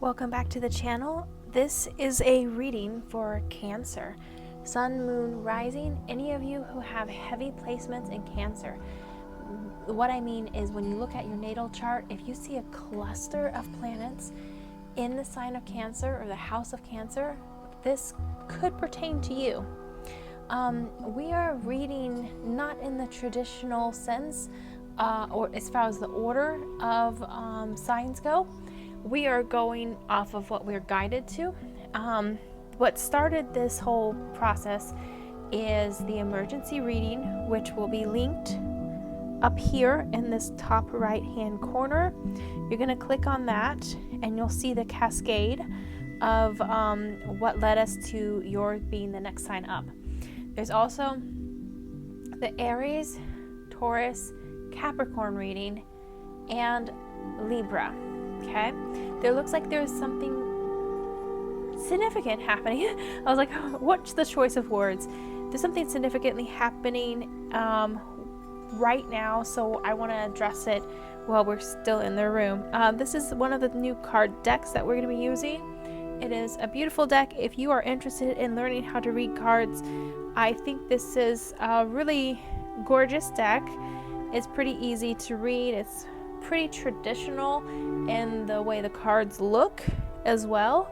Welcome back to the channel. This is a reading for Cancer. Sun, Moon, Rising, any of you who have heavy placements in Cancer. What I mean is when you look at your natal chart, if you see a cluster of planets in the sign of Cancer or the house of Cancer, this could pertain to you. We are reading not in the traditional sense or as far as the order of signs go. We are going off of what we're guided to. What started this whole process is the emergency reading, which will be linked up here in this top right hand corner. You're going to click on that and you'll see the cascade of what led us to yours being the next sign up. There's also the Aries, Taurus, Capricorn reading, and Libra. Okay, there looks like there's something significant happening. I was like, what's the choice of words? There's something significantly happening right now, so I want to address it while we're still in the room. This is one of the new card decks that we're going to be using. It is a beautiful deck. If you are interested in learning how to read cards, I think this is a really gorgeous deck. It's pretty easy to read. It's pretty traditional in the way the cards look as well.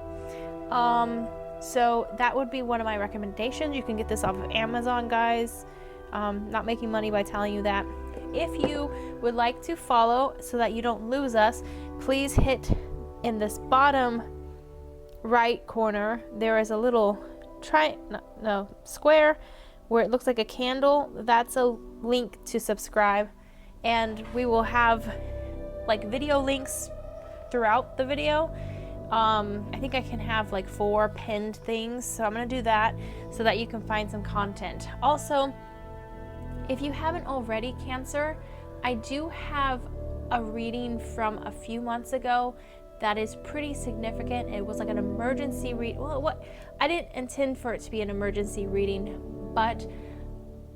So that would be one of my recommendations. You can get this off of Amazon, guys. Not making money by telling you that. If you would like to follow so that you don't lose us, please hit in this bottom right corner. There is a little square where it looks like a candle. That's a link to subscribe, and we will have like video links throughout the video. I think I can have like 4 pinned things, so I'm going to do that so that you can find some content. Also, if you haven't already, Cancer, I do have a reading from a few months ago that is pretty significant. It was like an emergency read. Well, I didn't intend for it to be an emergency reading, but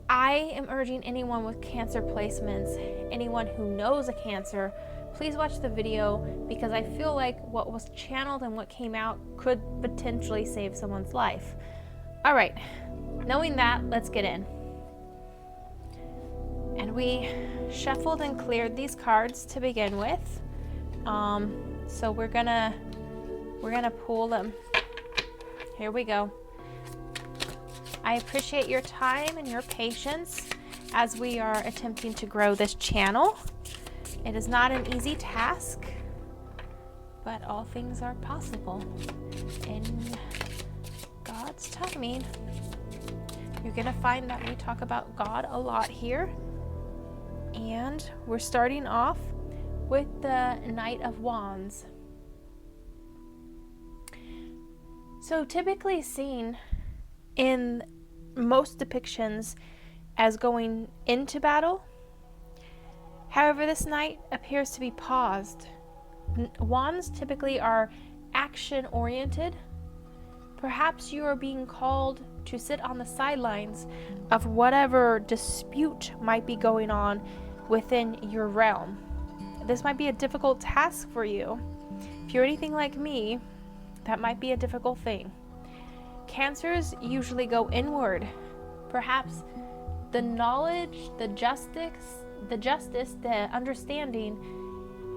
I am urging anyone with Cancer placements, anyone who knows a Cancer, please watch the video, because I feel like what was channeled and what came out could potentially save someone's life. All right, knowing that, let's get in. And we shuffled and cleared these cards to begin with. So we're gonna pull them. Here we go. I appreciate your time and your patience as we are attempting to grow this channel. It is not an easy task, but all things are possible in God's timing. You're gonna find that we talk about God a lot here. And we're starting off with the Knight of Wands. So typically seen in most depictions as going into battle. However, this knight appears to be paused. Wands typically are action oriented. Perhaps you are being called to sit on the sidelines of whatever dispute might be going on within your realm. This might be a difficult task for you. If you're anything like me, that might be a difficult thing. Cancers usually go inward. Perhaps the knowledge, the justice, the understanding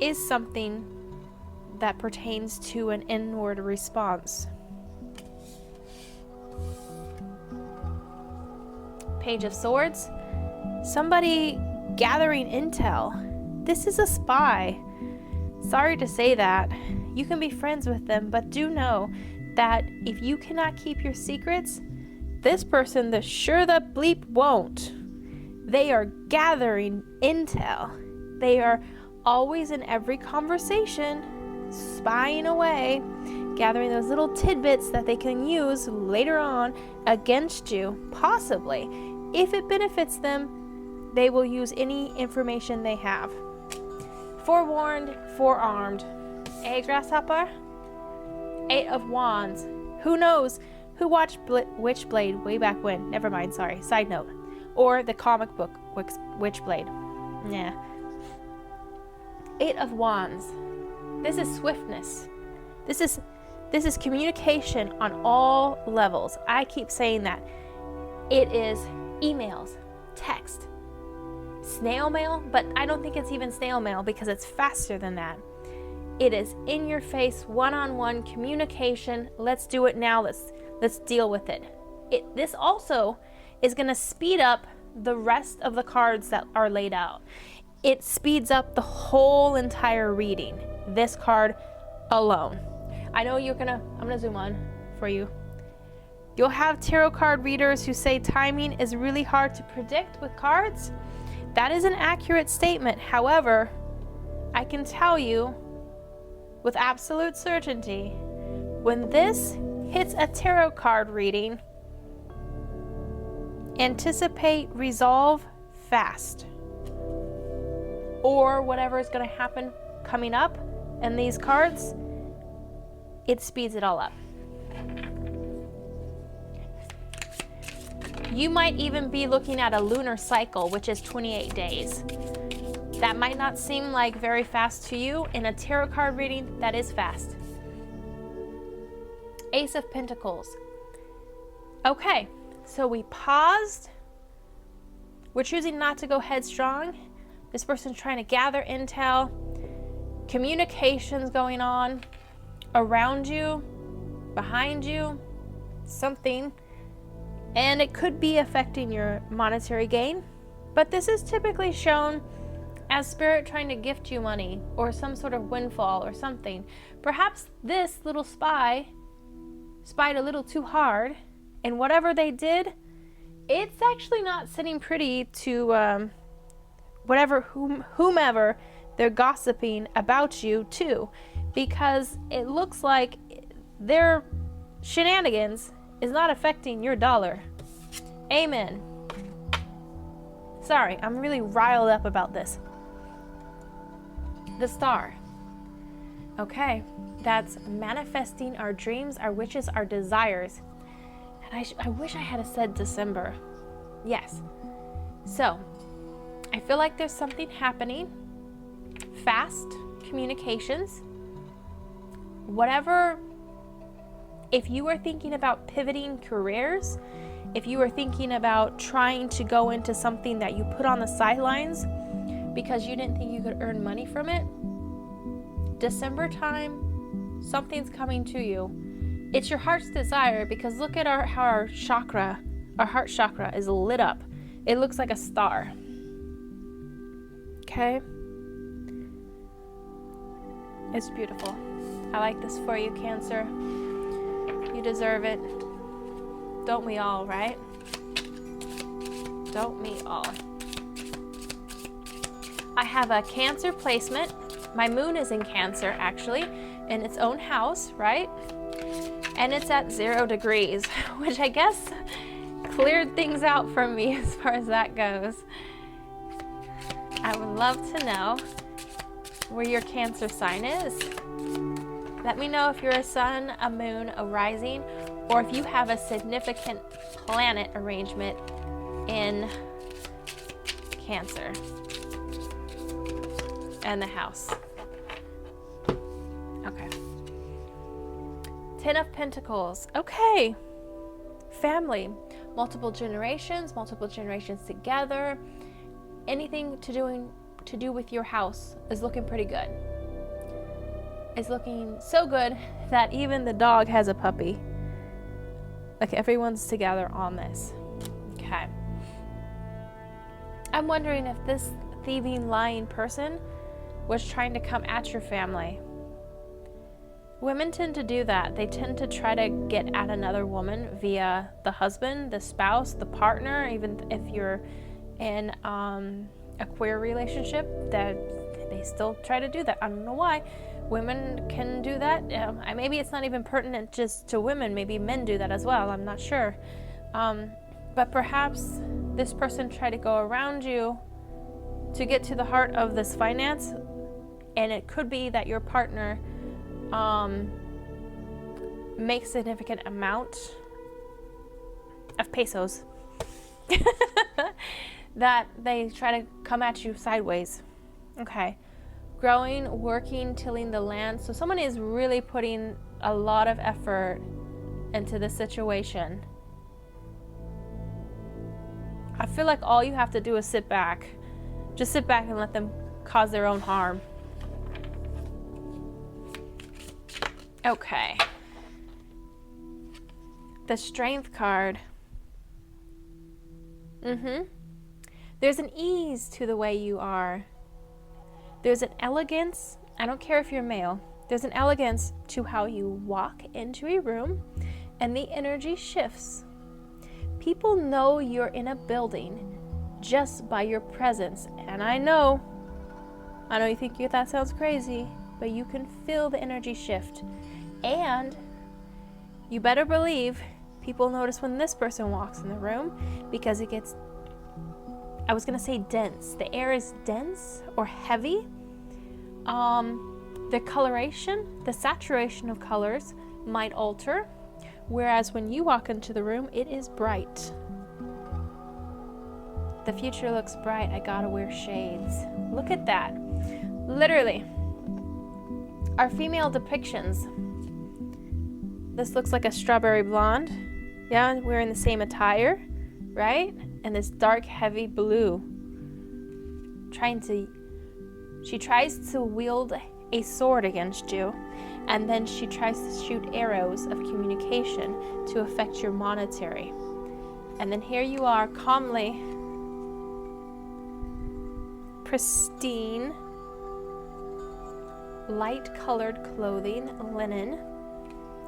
is something that pertains to an inward response. Page of Swords. Somebody gathering intel. This is a spy. Sorry to say that. You can be friends with them, but do know that if you cannot keep your secrets, this person the sure the bleep won't. They are gathering intel. They are always in every conversation, spying away, gathering those little tidbits that they can use later on against you, possibly. If it benefits them, they will use any information they have. Forewarned, forearmed. Eh, grasshopper? 8 of Wands. Who knows who watched Witchblade way back when? Never mind, sorry. Side note. Or the comic book Witchblade. Yeah. 8 of Wands. This is swiftness. This is communication on all levels. I keep saying that. It is emails, text, snail mail, but I don't think it's even snail mail because it's faster than that. It is in your face, one-on-one communication. Let's do it now. Let's deal with it. This also is going to speed up the rest of the cards that are laid out. It speeds up the whole entire reading. This card alone. I know I'm gonna zoom on for you. You'll have tarot card readers who say timing is really hard to predict with cards. That is an accurate statement. However, I can tell you with absolute certainty, when this hits a tarot card reading, anticipate resolve fast. Or whatever is going to happen coming up in these cards, it speeds it all up. You might even be looking at a lunar cycle, which is 28 days. That might not seem like very fast to you. In a tarot card reading, that is fast. Ace of Pentacles. Okay, so we paused. We're choosing not to go headstrong. This person's trying to gather intel. Communications going on around you, behind you, something. And it could be affecting your monetary gain. But this is typically shown as spirit trying to gift you money or some sort of windfall or something. Perhaps this little spy spied a little too hard, and whatever they did, it's actually not sitting pretty to whomever they're gossiping about you to, because it looks like their shenanigans is not affecting your dollar. Amen. Sorry, I'm really riled up about this. The Star. Okay, that's manifesting our dreams, our wishes, our desires. And I wish I had said December. Yes. So, I feel like there's something happening. Fast communications. Whatever, if you are thinking about pivoting careers, if you are thinking about trying to go into something that you put on the sidelines because you didn't think you could earn money from it, December time, something's coming to you. It's your heart's desire, because look at how our heart chakra is lit up. It looks like a star. Okay? It's beautiful. I like this for you, Cancer. You deserve it. Don't we all, right? Don't we all? I have a Cancer placement. My moon is in Cancer, actually, in its own house, right? And it's at 0 degrees, which I guess cleared things out for me as far as that goes. I would love to know where your Cancer sign is. Let me know if you're a sun, a moon, a rising, or if you have a significant planet arrangement in Cancer and the house. Okay. 10 of Pentacles. Okay. Family. Multiple generations together. Anything to do with your house is looking pretty good. It's looking so good that even the dog has a puppy. Like, everyone's together on this. Okay. I'm wondering if this thieving, lying person was trying to come at your family. Women tend to do that. They tend to try to get at another woman via the husband, the spouse, the partner, even if you're in a queer relationship, that they still try to do that. I don't know why. Women can do that. Maybe it's not even pertinent just to women. Maybe men do that as well. I'm not sure. But perhaps this person tried to go around you to get to the heart of this finance, and it could be that your partner makes a significant amount of pesos that they try to come at you sideways. Okay. Growing, working, tilling the land. So someone is really putting a lot of effort into the situation. I feel like all you have to do is sit back. Just sit back and let them cause their own harm. Okay. The Strength card. There's an ease to the way you are. There's an elegance. I don't care if you're male. There's an elegance to how you walk into a room, and the energy shifts. People know you're in a building just by your presence. And I know you think that sounds crazy, but you can feel the energy shift. And you better believe people notice when this person walks in the room, because it gets, I was gonna say dense. The air is dense or heavy. The coloration, the saturation of colors might alter, whereas when you walk into the room, it is bright. The future looks bright. I gotta wear shades. Look at that. Literally. Our female depictions. This looks like a strawberry blonde. Yeah, wearing the same attire, right? And this dark, heavy blue. She tries to wield a sword against you, and then she tries to shoot arrows of communication to affect your monetary. And then here you are, calmly, pristine, light-colored clothing, linen.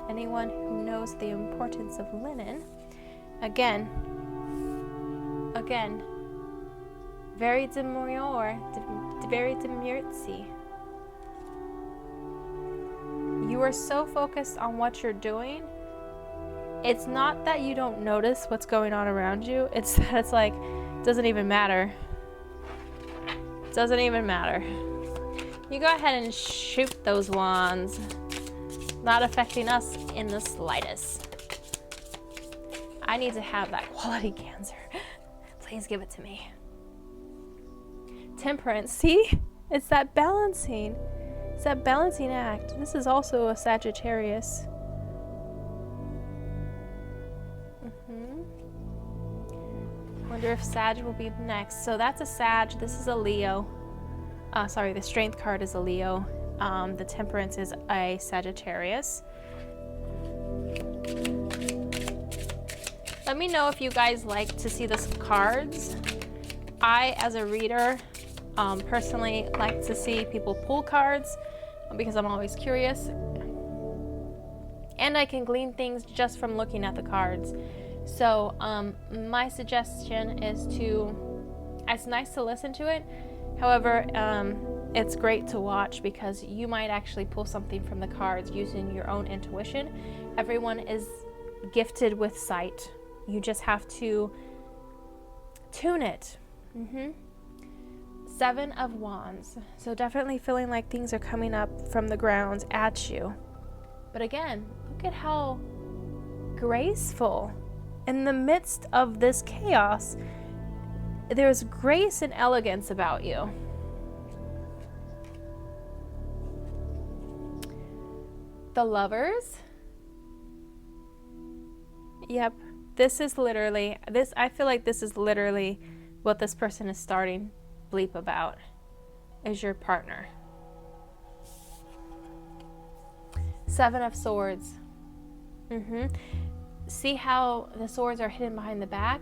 Anyone who knows the importance of linen, again, very demure, very demurtsy. You are so focused on what you're doing. It's not that you don't notice what's going on around you. It's that it's like, it doesn't even matter. It doesn't even matter. You go ahead and shoot those wands. Not affecting us in the slightest. I need to have that quality, Cancer. Please give it to me. Temperance. See? It's that balancing. It's that balancing act. This is also a Sagittarius. Wonder if Sag will be next. So that's a Sag. This is a Leo. The Strength card is a Leo. The Temperance is a Sagittarius. Let me know if you guys like to see the cards. I, as a reader, personally like to see people pull cards because I'm always curious. And I can glean things just from looking at the cards. So my suggestion is it's nice to listen to it. However, it's great to watch because you might actually pull something from the cards using your own intuition. Everyone is gifted with sight. You just have to tune it. 7 of Wands. So definitely feeling like things are coming up from the ground at you. But again, look at how graceful. In the midst of this chaos, there's grace and elegance about you. The Lovers. Yep, I feel like this is literally what this person is starting bleep about, is your partner. 7 of Swords. See how the swords are hidden behind the back?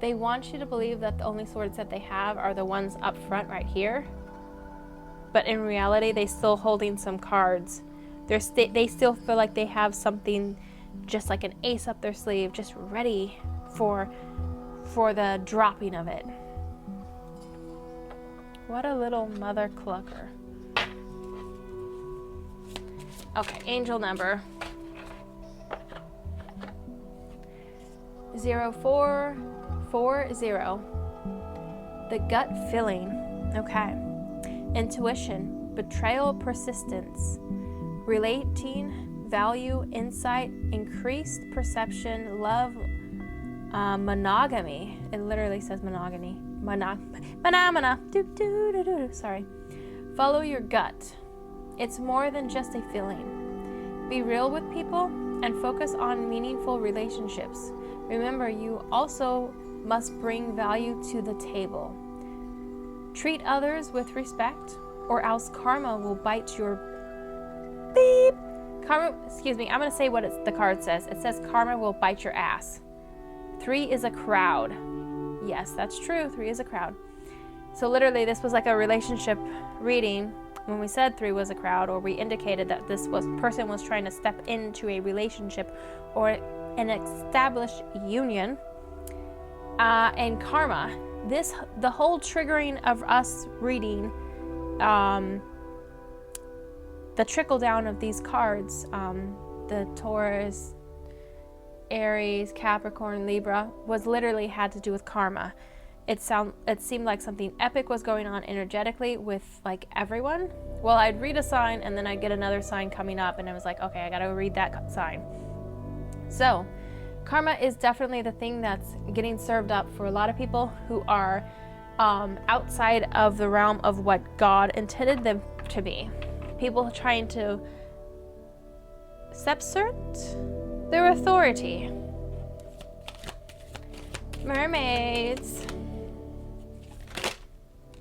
They want you to believe that the only swords that they have are the ones up front right here. But in reality, they're still holding some cards. They still feel like they have something just like an ace up their sleeve, just ready for the dropping of it. What a little mother clucker. Okay, angel number 0440. The gut feeling. Okay. Intuition, betrayal, persistence, relating, value, insight, increased perception, love, monogamy. It literally says monogamy. Sorry. Follow your gut. It's more than just a feeling. Be real with people and focus on meaningful relationships. Remember, you also must bring value to the table. Treat others with respect, or else karma will bite your beep. I'm going to say what the card says. It says karma will bite your ass. 3 is a crowd. Yes, that's true. 3 is a crowd. So literally, this was like a relationship reading when we said 3 was a crowd, or we indicated that this person was trying to step into a relationship or an established union. And karma, the whole triggering of us reading the trickle down of these cards, the Taurus, Aries, Capricorn, Libra, was literally had to do with karma. It seemed like something epic was going on energetically with like everyone. Well, I'd read a sign and then I'd get another sign coming up, and I was like, okay, I gotta read that sign. So karma is definitely the thing that's getting served up for a lot of people who are outside of the realm of what God intended them to be. People trying to subvert their authority. Mermaids.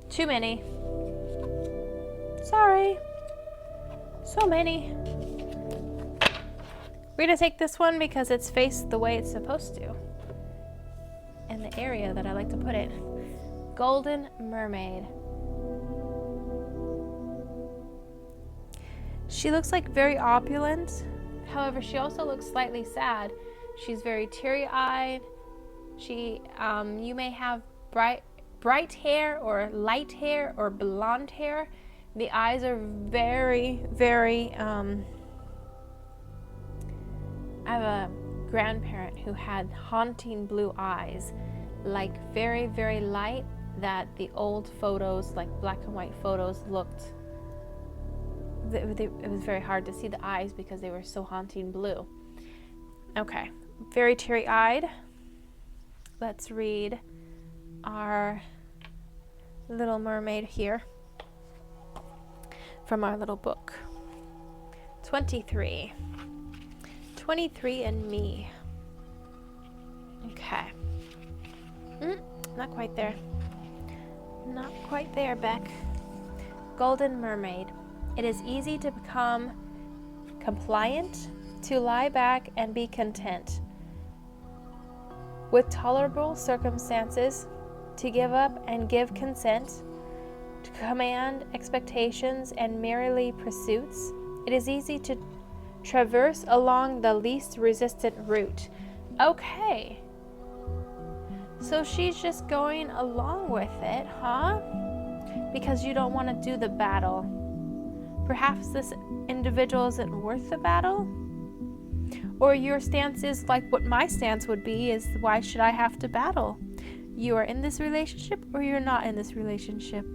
Too many. Sorry. So many. We're going to take this one because it's faced the way it's supposed to. And the area that I like to put it. Golden Mermaid. She looks like very opulent. However, she also looks slightly sad. She's very teary-eyed. You may have bright hair or light hair or blonde hair. The eyes are very, very, I have a grandparent who had haunting blue eyes, like very, very light, that the old photos, like black and white photos, looked, it was very hard to see the eyes because they were so haunting blue. Okay, very teary-eyed. Let's read our little mermaid here from our little book. 23 and me. Okay. Not quite there. Not quite there, Beck. Golden Mermaid. It is easy to become compliant, to lie back and be content with tolerable circumstances, to give up and give consent, to command expectations and merely pursuits. It is easy to traverse along the least resistant route. Okay. So she's just going along with it, huh? Because you don't want to do the battle. Perhaps this individual isn't worth the battle? Or your stance is like what my stance would be, is why should I have to battle? You are in this relationship or you're not in this relationship.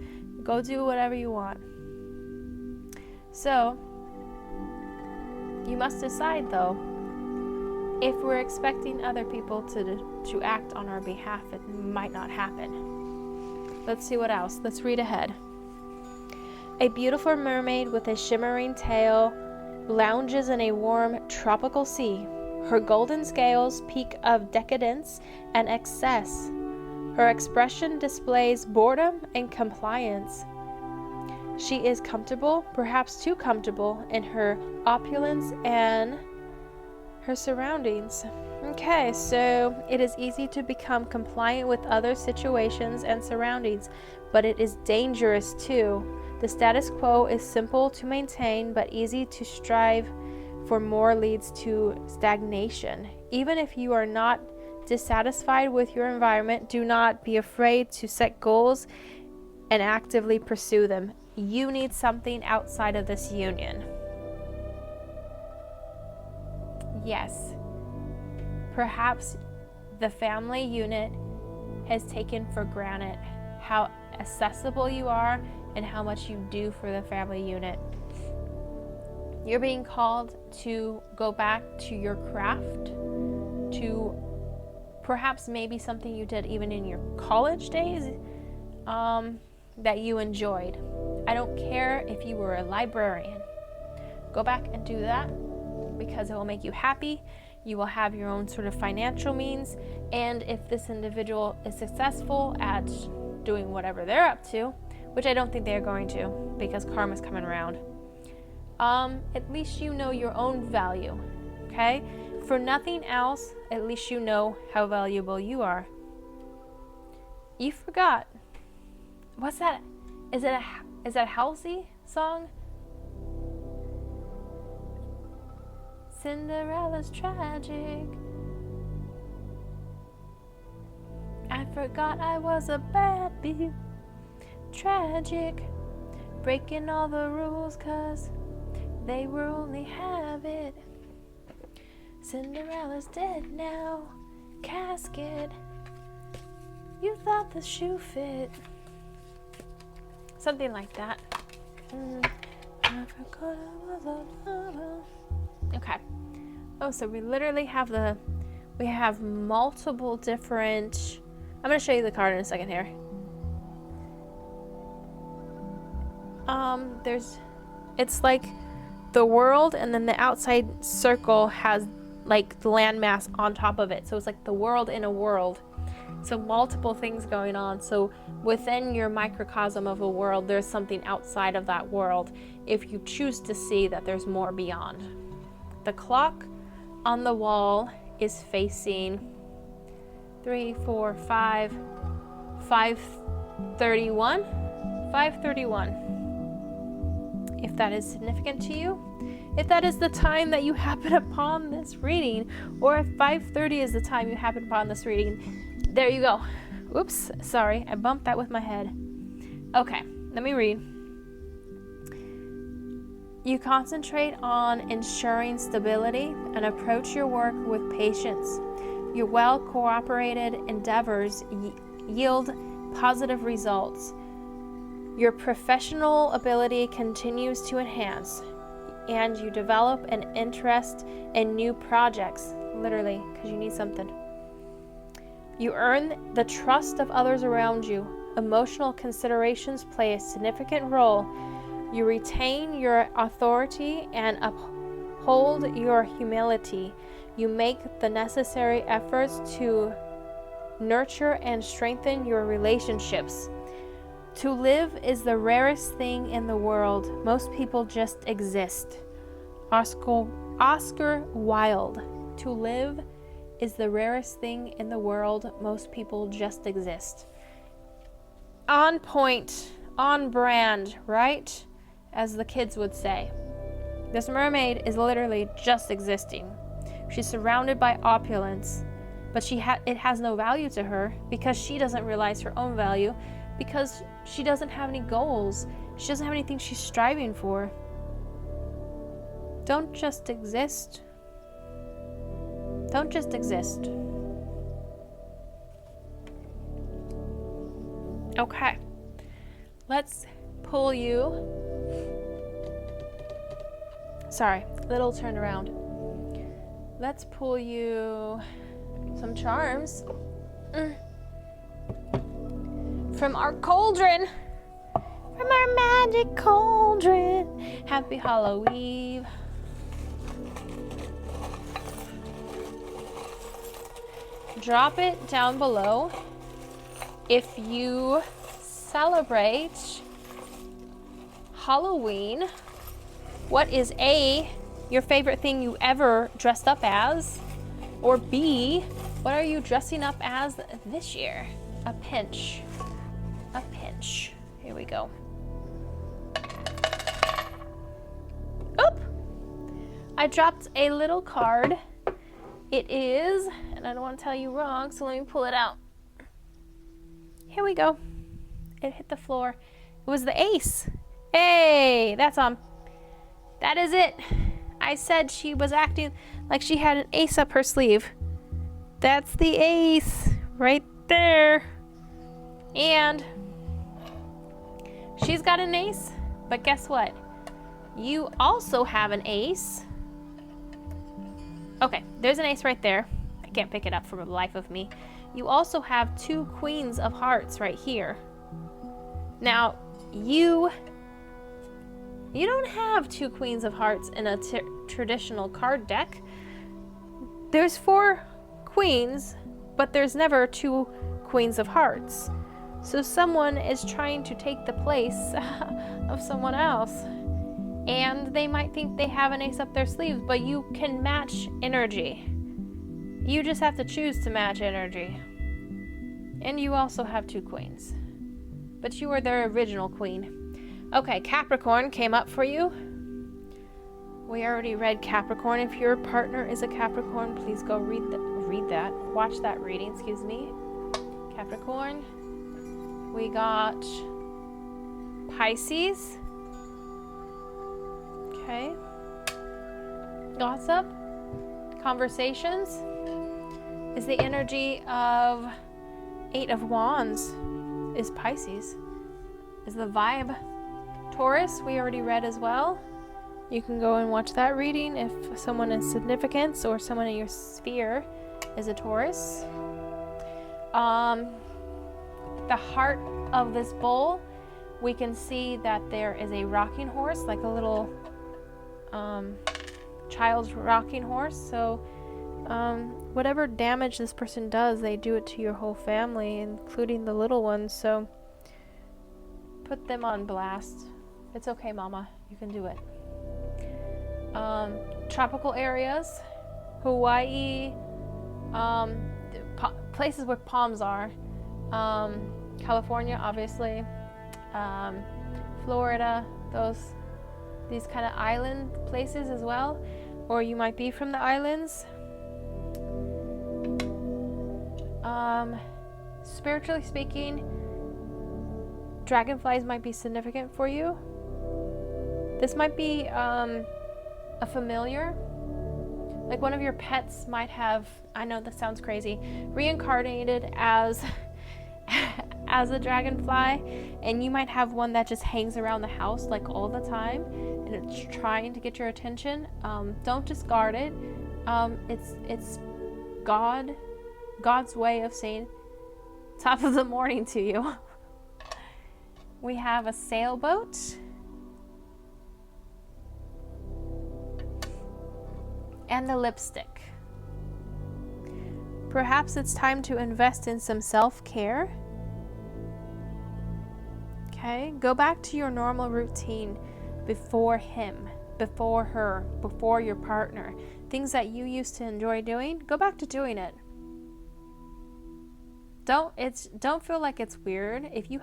Go do whatever you want. So, you must decide though, if we're expecting other people to act on our behalf, it might not happen. Let's see what else. Let's read ahead. A beautiful mermaid with a shimmering tail lounges in a warm tropical sea. Her golden scales peak of decadence and excess. Her expression displays boredom and compliance. She is comfortable, perhaps too comfortable, in her opulence and her surroundings. Okay, so it is easy to become compliant with other situations and surroundings, but it is dangerous too. The status quo is simple to maintain, but easy to strive for more leads to stagnation. Even if you are not dissatisfied with your environment, do not be afraid to set goals and actively pursue them. You need something outside of this union. Yes, perhaps the family unit has taken for granted how accessible you are and how much you do for the family unit. You're being called to go back to your craft, to perhaps maybe something you did even in your college days that you enjoyed. I don't care if you were a librarian. Go back and do that. because it will make you happy. You will have your own sort of financial means, and if this individual is successful at doing whatever they're up to, which I don't think they're going to because karma's coming around, at least you know your own value, okay? For nothing else, at least you know how valuable you are. You forgot. What's that? Is that a Halsey song? Cinderella's tragic. I forgot I was a bad bee. Tragic. Breaking all the rules 'cause they were only habit. Cinderella's dead now. Casket. You thought the shoe fit. Something like that. I forgot I was a lover. Okay. Oh, so we literally have we have multiple different, I'm going to show you the card in a second here. It's like the world, and then the outside circle has like the landmass on top of it. So it's like the world in a world. So multiple things going on. So within your microcosm of a world, there's something outside of that world if you choose to see that there's more beyond. The clock on the wall is facing 5:31. 5:31. If that is significant to you, if that is the time that you happen upon this reading, or if 5:30 is the time you happen upon this reading, there you go. Oops, sorry, I bumped that with my head. Okay, let me read. You concentrate on ensuring stability and approach your work with patience. Your well-cooperated endeavors yield positive results. Your professional ability continues to enhance, and you develop an interest in new projects, literally, because you need something. You earn the trust of others around you. Emotional considerations play a significant role. You retain your authority and uphold your humility. You make the necessary efforts to nurture and strengthen your relationships. To live is the rarest thing in the world. Most people just exist. Oscar Wilde. To live is the rarest thing in the world. Most people just exist. On point, on brand, right? As the kids would say. This mermaid is literally just existing. She's surrounded by opulence, but it has no value to her because she doesn't realize her own value, because she doesn't have any goals. She doesn't have anything she's striving for. Don't just exist. Don't just exist. Okay. Let's pull you. Sorry, little turn around. Let's pull you some charms. From our cauldron. From our magic cauldron. Happy Halloween. Drop it down below if you celebrate Halloween. What is A, your favorite thing you ever dressed up as? Or B, what are you dressing up as this year? A pinch. A pinch. Here we go. Oop! I dropped a little card. It is, and I don't want to tell you wrong, so let me pull it out. Here we go. It hit the floor. It was the ace. Hey, that's on. That is it. I said she was acting like she had an ace up her sleeve. That's the ace right there. And she's got an ace, but guess what? You also have an ace. Okay, there's an ace right there. I can't pick it up for the life of me. You also have two queens of hearts right here. Now, you You don't have 2 Queens of Hearts in a traditional card deck. There's 4 Queens, but there's never 2 Queens of Hearts. So someone is trying to take the place of someone else. And they might think they have an ace up their sleeves, but you can match energy. You just have to choose to match energy. And you also have 2 queens. But you are their original queen. Okay, Capricorn came up for you. We already read Capricorn. If your partner is a Capricorn, please go watch that reading, excuse me. Capricorn. We got Pisces. Okay. Gossip. Conversations is the energy of 8 of Wands is Pisces. Is the vibe. Taurus, we already read as well. You can go and watch that reading if someone in significance or someone in your sphere is a Taurus. The heart of this bowl, we can see that there is a rocking horse, like a little child's rocking horse. So whatever damage this person does, they do it to your whole family, including the little ones. So put them on blast. It's okay, mama, you can do it. Tropical areas, Hawaii, places where palms are, California, obviously, Florida, these kind of island places as well, or you might be from the islands. Spiritually speaking, dragonflies might be significant for you. This might be a familiar, like one of your pets might have, I know this sounds crazy, reincarnated as a dragonfly, and you might have one that just hangs around the house like all the time and it's trying to get your attention. Don't discard it. It's God's way of saying top of the morning to you. We have a sailboat. And the lipstick. Perhaps it's time to invest in some self-care. Okay, go back to your normal routine before him, before her, before your partner. Things that you used to enjoy doing, go back to doing it. Don't feel like it's weird. If you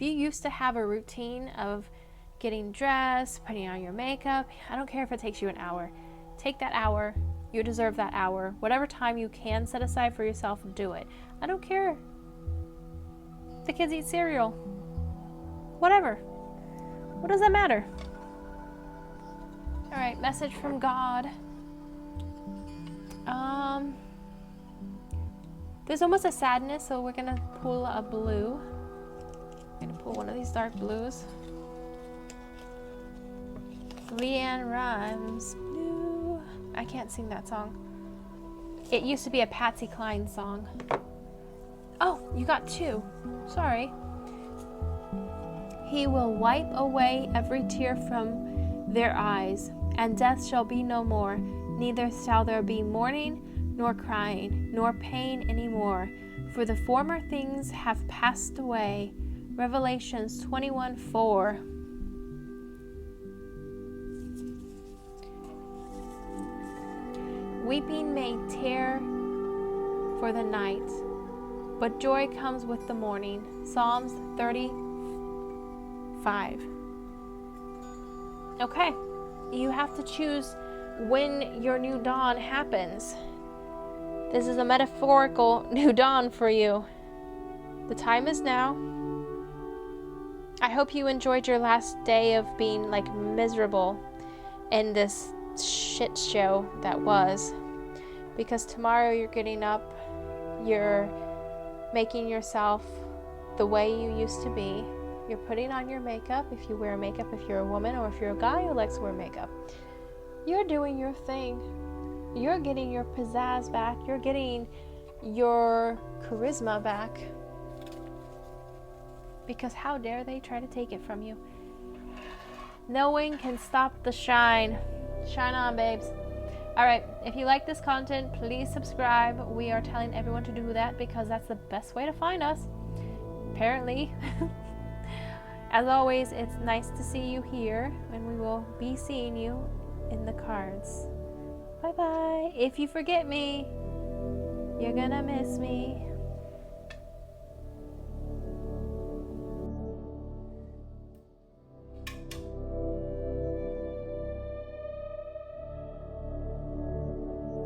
used to have a routine of getting dressed, putting on your makeup, I don't care if it takes you an hour. Take that hour. You deserve that hour. Whatever time you can set aside for yourself, do it. I don't care. The kids eat cereal. Whatever. What does that matter? All right, message from God. There's almost a sadness, so we're gonna pull a blue. I'm gonna pull one of these dark blues. Leanne Rhymes. Blue. I can't sing that song. It used to be a Patsy Cline song. Oh, you got 2. Sorry. He will wipe away every tear from their eyes, and death shall be no more. Neither shall there be mourning, nor crying, nor pain any more, for the former things have passed away. Revelations 21:4. Weeping may tear for the night, but joy comes with the morning. Psalms 35. Okay, you have to choose when your new dawn happens. This is a metaphorical new dawn for you. The time is now. I hope you enjoyed your last day of being like miserable in this shit show that was, because tomorrow you're getting up, you're making yourself the way you used to be, you're putting on your makeup if you wear makeup, if you're a woman, or if you're a guy who likes to wear makeup. You're doing your thing. You're getting your pizzazz back, you're getting your charisma back, because how dare they try to take it from you. Knowing can stop the shine. Shine on, babes. Alright, if you like this content, please subscribe. We are telling everyone to do that because that's the best way to find us. Apparently. As always, it's nice to see you here, and we will be seeing you in the cards. Bye bye. If you forget me, you're gonna miss me.